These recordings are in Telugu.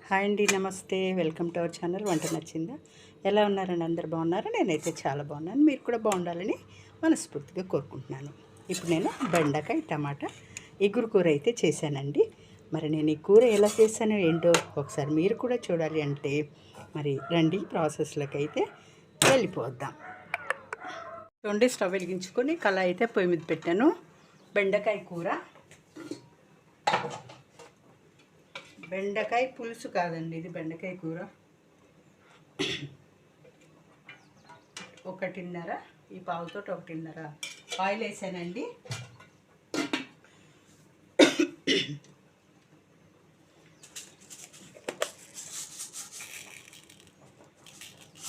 హాయ్ అండి, నమస్తే. Welcome to our channel. వంట నచ్చిందా? ఎలా ఉన్నారండి? అందరు బాగున్నారు? నేనైతే చాలా బాగున్నాను. మీరు కూడా బాగుండాలని మనస్ఫూర్తిగా కోరుకుంటున్నాను. ఇప్పుడు నేను బెండకాయ టమాటా ఇగురు కూర అయితే చేశానండి. మరి నేను ఈ కూర ఎలా చేశానో ఏంటో ఒకసారి మీరు కూడా చూడాలి అంటే మరి రండి ప్రాసెస్లోకి అయితే వెళ్ళిపోద్దాం. చూడండి, స్టవ్ వెలిగించుకొని కళాయి అయితే పొయ్యి మీద పెట్టాను. బెండకాయ కూర, బెండకాయ పులుసు కాదండి, ఇది బెండకాయ కూర. 1.5 ఈ పావుతో 1.5 ఆయిల్ వేసానండి.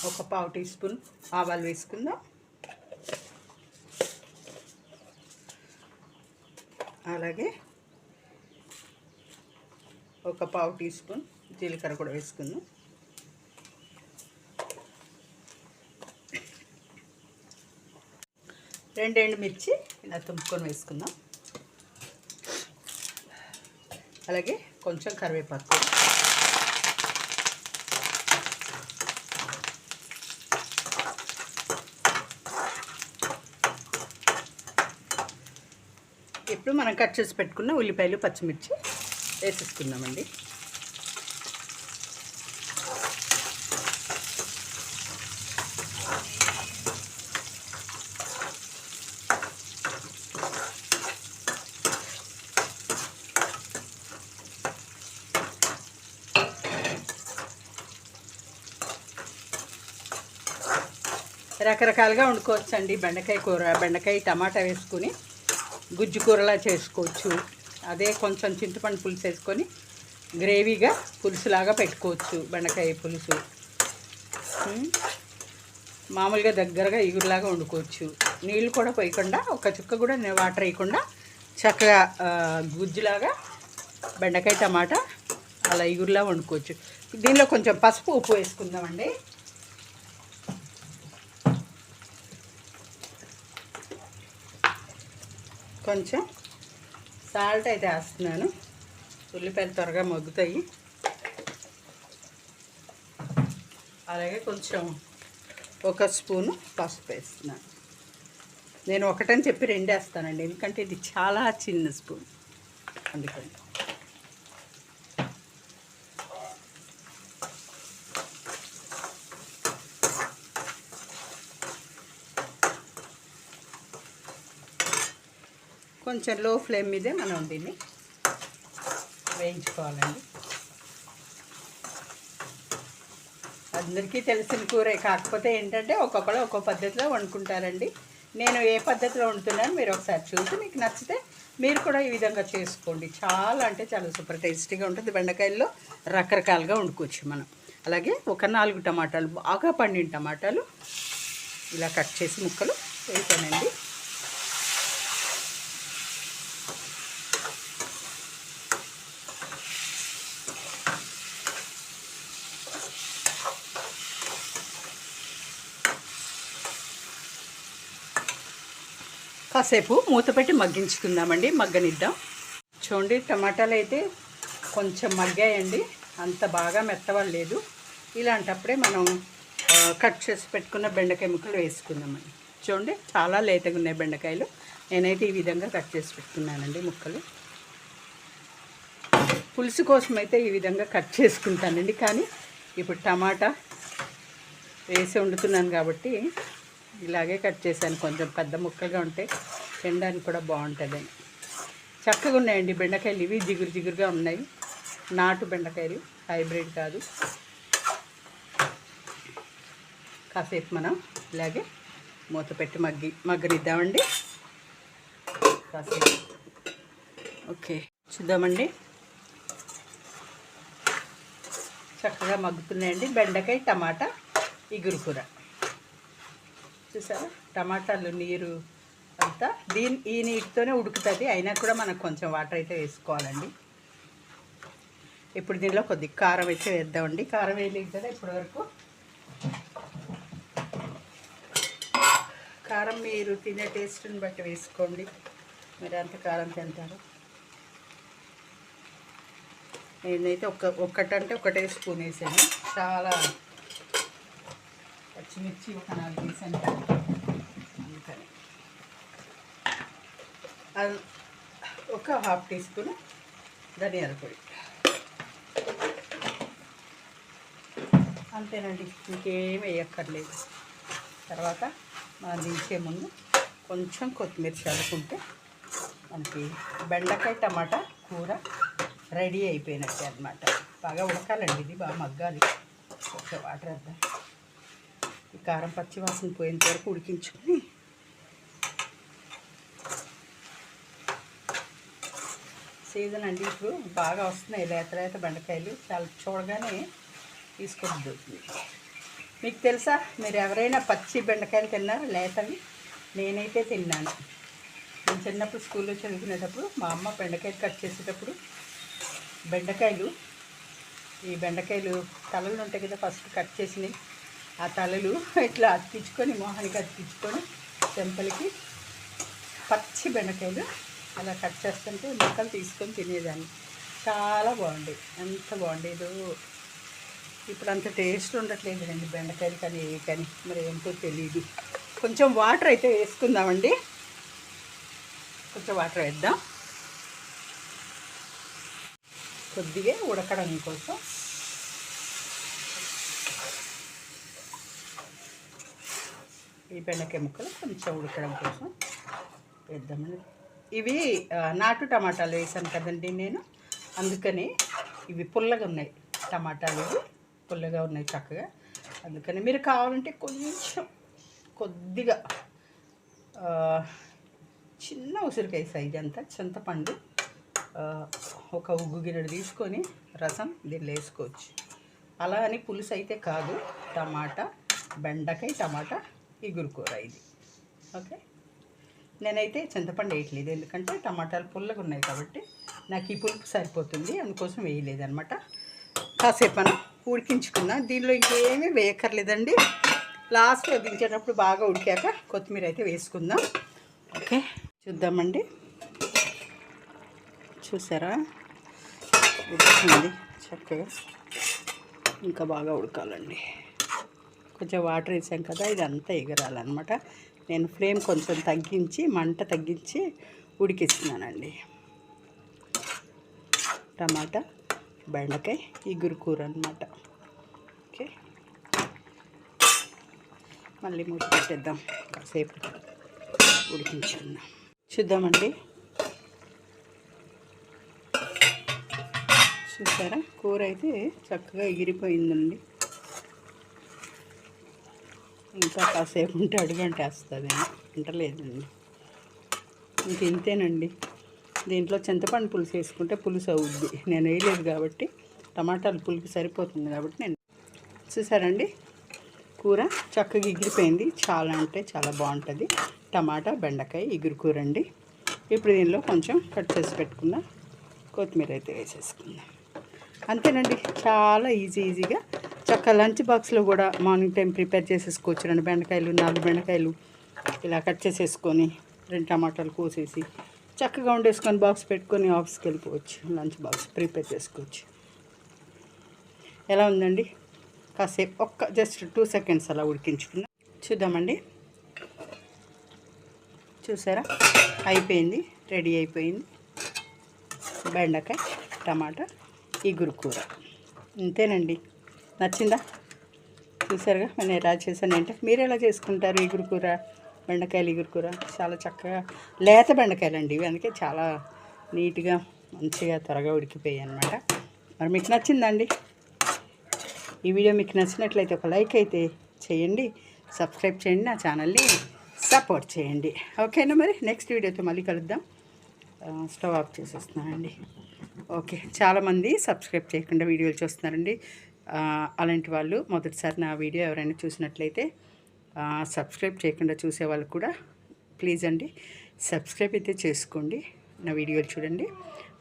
ఒక పావు టీ స్పూన్ ఆవాలు వేసుకుందాం. అలాగే ఒక పావు టీ స్పూన్ జీలకర్ర కూడా వేసుకుందాం. రెండు ఎండుమిర్చి ఇలా తుంపుకొని వేసుకుందాం. అలాగే కొంచెం కరివేపాకు. ఇప్పుడు మనం కట్ చేసి పెట్టుకున్న ఉల్లిపాయలు పచ్చిమిర్చి వేసేసుకుందామండి. రకరకాలుగా వండుకోవచ్చండి బెండకాయ కూర. బెండకాయ టమాటా వేసుకుని గుజ్జు కూరలా చేసుకోవచ్చు. అదే కొంచెం చింతపండు పులుసు వేసుకొని గ్రేవీగా పులుసులాగా పెట్టుకోవచ్చు. బెండకాయ పులుసు మామూలుగా దగ్గరగా ఇగురులాగా వండుకోవచ్చు. నీళ్ళు కూడా పోయకుండా, ఒక చుక్క కూడా వాటర్ వేయకుండా చక్కగా గుజ్జులాగా బెండకాయ టమాటా అలా ఇగురులా వండుకోవచ్చు. దీనిలో కొంచెం పసుపు ఉప్పు వేసుకుందామండి. కొంచెం సాల్ట్ అయితే వేస్తున్నాను, ఉల్లిపాయలు త్వరగా మగ్గుతాయి. అలాగే కొంచెం ఒక స్పూను పసుపు వేస్తున్నాను. నేను ఒకటని చెప్పి 2 వేస్తానండి, ఎందుకంటే ఇది చాలా చిన్న స్పూన్, అందుకని. కొంచెం లో ఫ్లేమ్ మీదే మనం దీన్ని వేయించుకోవాలండి. అందరికీ తెలిసిన కూరే, కాకపోతే ఏంటంటే ఒక్కొక్కరు ఒక్కో పద్ధతిలో వండుకుంటారండి. నేను ఏ పద్ధతిలో వండుతున్నాను మీరు ఒకసారి చూసి మీకు నచ్చితే మీరు కూడా ఈ విధంగా చేసుకోండి. చాలా అంటే చాలా సూపర్ టేస్టీగా ఉంటుంది. బెండకాయల్లో రకరకాలుగా వండుకోవచ్చు మనం. అలాగే ఒక 4 టమాటాలు, బాగా పండిన టమాటాలు ఇలా కట్ చేసి ముక్కలు వేసానండి. కాసేపు మూత పెట్టి మగ్గించుకుందామండి, మగ్గనిద్దాం. చూడండి, టమాటాలు అయితే కొంచెం మగ్గాయండి, అంత బాగా మెత్తవలేదు. ఇలాంటప్పుడే మనం కట్ చేసి పెట్టుకున్న బెండకాయ ముక్కలు వేసుకుందామండి. చూడండి, చాలా లేతగా ఉన్నాయి బెండకాయలు. నేనైతే ఈ విధంగా కట్ చేసి పెట్టుకున్నానండి ముక్కలు. పులుసు కోసం అయితే ఈ విధంగా కట్ చేసుకుంటానండి, కానీ ఇప్పుడు టమాటా వేసి వండుతున్నాను కాబట్టి ఇలాగే కట్ చేశాను. కొంచెం పెద్ద ముక్కలుగా ఉంటే తినడానికి కూడా బాగుంటుందని. చక్కగా ఉన్నాయండి బెండకాయలు. ఇవి జిగురు జిగురుగా ఉన్నాయి, నాటు బెండకాయలు, హైబ్రిడ్ కాదు. కాసేపు మనం ఇలాగే మూత పెట్టి మగ్గనిద్దామండి కాసేపు. ఓకే, చూద్దామండి. చక్కగా మగ్గుతున్నాయండి బెండకాయ టమాటా ఇగురు కూర. చూసారా, టమాటాలు నీరు అంతా ఈ నీటితోనే ఉడుకుతుంది. అయినా కూడా మనకు కొంచెం వాటర్ అయితే వేసుకోవాలండి. ఇప్పుడు దీనిలో కొద్దిగా కారం అయితే వేద్దామండి. కారం వేయలేదు కదా ఇప్పటివరకు. కారం మీరు తినే టేస్ట్ని బట్టి వేసుకోండి, మీరు ఎంత కారం తింటారు. నేనైతే ఒక్కటంటే ఒకటే స్పూన్ వేసాను. చాలా పచ్చిమిర్చి ఒక 4 వేసాను అందుకని. ఒక 1/2 టీ స్పూన్ ధనియాల పొడి. అంతేనండి, ఇంకేం వేయక్కర్లేదు. తర్వాత మనం దించే ముందు కొంచెం కొత్తిమీర చల్లుకుంటే మనకి బెండకాయ టమాటా కూర రెడీ అయిపోయినట్టే అనమాట. బాగా ఉడకాలండి, ఇది బాగా మగ్గాలి. కొంచెం వాటర్ వేద్దాం. ఈ కారం పచ్చి వాసన పోయేంత వరకు ఉడికించుకొని సీజన్ అండి ఇప్పుడు బాగా వస్తున్నాయి లేత బెండకాయలు. చాలా చూడగానే తీసుకొద్దుతుంది. మీకు తెలుసా, మీరు ఎవరైనా పచ్చి బెండకాయలు తిన్నారా లేతవి? నేనైతే తిన్నాను. నేను చిన్నప్పుడు స్కూల్లో చదువుకునేటప్పుడు మా అమ్మ బెండకాయలు కట్ చేసేటప్పుడు ఈ బెండకాయలు తలలు ఉంటాయి కదా, ఫస్ట్ కట్ చేసినవి ఆ తలలు ఇట్లా అతికించుకొని మొహానికి అతికించుకొని చెంపలకి పచ్చి బెండకాయలు అలా కట్ చేస్తుంటే ముక్కలు తీసుకొని తినేదాన్ని. చాలా బాగుండేది, ఎంత బాగుండేదో. ఇప్పుడు అంత టేస్ట్ ఉండట్లేదు అండి బెండకాయలు కానీ ఏ కానీ, మరి ఏంటో తెలియదు. కొంచెం వాటర్ అయితే వేసుకుందామండి. కొంచెం వాటర్ వేద్దాం కొద్దిగా ఉడకడం కోసం. ఈ బెండకాయ ముక్కలు కొంచెం ఉడకడం కోసం వేద్దామండి. ఇవి నాటు టమాటాలు వేసాను కదండి నేను, అందుకని ఇవి పుల్లగా ఉన్నాయి. టమాటాలు ఇవి పుల్లగా ఉన్నాయి చక్కగా. అందుకని మీరు కావాలంటే కొద్దిగా చిన్న ఉసిరికాయ సైజ్ అంతా చింతపండు ఒక ఉగ్గు గిన్నెడు తీసుకొని రసం దీనిలో వేసుకోవచ్చు. అలా అని పులుసు అయితే కాదు, బెండకాయ టమాటా ఇగురు కూర ఇది. ఓకే, నేనైతే చింతపండు వేయట్లేదు, ఎందుకంటే టమాటాలు పుల్లగా ఉన్నాయి కాబట్టి నాకు ఈ పులుపు సరిపోతుంది, అందుకోసం వేయలేదన్నమాట. కాసేపు మనం ఉడికించుకుందాం. దీనిలో ఇంకేమీ వేయక్కర్లేదండి. లాస్ట్లో దించేటప్పుడు బాగా ఉడికాక కొత్తిమీర అయితే వేసుకుందాం. ఓకే, చూద్దామండి. చూసారా, ఉడుకుతుంది చక్కగా. ఇంకా బాగా ఉడకాలండి. కొంచెం వాటర్ వేసాం కదా, ఇదంతా ఎగరాలన్నమాట. నేను ఫ్లేమ్ కొంచెం తగ్గించి, మంట తగ్గించి ఉడికిస్తున్నానండి. టమాటా బెండకాయ ఇగురు కూర అన్నమాట. ఓకే, మళ్ళీ మూత పెట్టేద్దాం, కాసేపు ఉడికించుకుందాం. చూద్దామండి. చూసారా, కూర అయితే చక్కగా ఎగిరిపోయిందండి. ఇంకా కాసేపు ఉంటే అడుగంటే వస్తుంది, అంటలేదండి. ఇంక ఇంతేనండి. దీంట్లో చింతపండు పులుసు వేసుకుంటే పులుసు అవుద్ది. నేను వేయలేదు కాబట్టి, టమాటాలు పులుపు సరిపోతుంది కాబట్టి నేను. చూసారండి, కూర చక్కగా ఎగిరిపోయింది. చాలా అంటే చాలా బాగుంటుంది. టమాటా బెండకాయ ఇగురు కూర అండి. ఇప్పుడు దీనిలో కొంచెం కట్ చేసి పెట్టుకున్న కొత్తిమీర అయితే వేసేసుకుందాం. అంతేనండి, చాలా ఈజీగా చక్కగా లంచ్ బాక్స్లో కూడా మార్నింగ్ టైం ప్రిపేర్ చేసేసుకోవచ్చు. 2 బెండకాయలు 4 బెండకాయలు ఇలా కట్ చేసేసుకొని 2 టమాటాలు కోసేసి చక్కగా వండేసుకొని బాక్స్ పెట్టుకొని ఆఫీస్కి వెళ్ళిపోవచ్చు. లంచ్ బాక్స్ ప్రిపేర్ చేసుకోవచ్చు. ఎలా ఉందండి? కాసేపు జస్ట్ 2 సెకండ్స్ అలా ఉడికించుకుందాం. చూద్దామండి. చూసారా, అయిపోయింది, రెడీ అయిపోయింది బెండకాయ టమాటా ఇగురు కూర. ఇంతేనండి. నచ్చిందా? చూసారుగా నేను ఎలా చేశానంటే, మీరు ఎలా చేసుకుంటారు ఇగురు కూర, బెండకాయలు ఇగురు కూర? చాలా చక్కగా లేత బెండకాయలు అండి ఇవి, అందుకే చాలా నీట్గా మంచిగా త్వరగా ఉడికిపోయాయి అన్నమాట. మరి మీకు నచ్చిందండి ఈ వీడియో? మీకు నచ్చినట్లయితే ఒక లైక్ అయితే చేయండి, సబ్స్క్రైబ్ చేయండి, నా ఛానల్ని సపోర్ట్ చేయండి. ఓకేనా? మరి నెక్స్ట్ వీడియోతో మళ్ళీ కలుద్దాం. స్టవ్ ఆఫ్ చేసేస్తున్నానండి. ఓకే, చాలామంది సబ్స్క్రైబ్ చేయకుండా వీడియోలు చూస్తున్నారండి. అలాంటి వాళ్ళు మొదటిసారి నా వీడియో ఎవరైనా చూసినట్లయితే సబ్స్క్రైబ్ చేయకుండా చూసే వాళ్ళు కూడా ప్లీజ్ అండి సబ్స్క్రైబ్ అయితే చేసుకోండి, నా వీడియోలు చూడండి.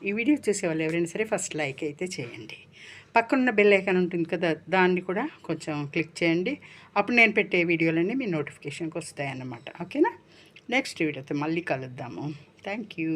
ఈ వీడియో చూసే వాళ్ళు ఎవరైనా సరే ఫస్ట్ లైక్ అయితే చేయండి. పక్కనున్న బెల్ ఐకాన్ ఉంటుంది కదా, దాన్ని కూడా కొంచెం క్లిక్ చేయండి. అప్పుడు నేను పెట్టే వీడియోలన్నీ మీ నోటిఫికేషన్కి వస్తాయన్నమాట. ఓకేనా? నెక్స్ట్ వీడియోతో మళ్ళీ కలుద్దాము. Thank you.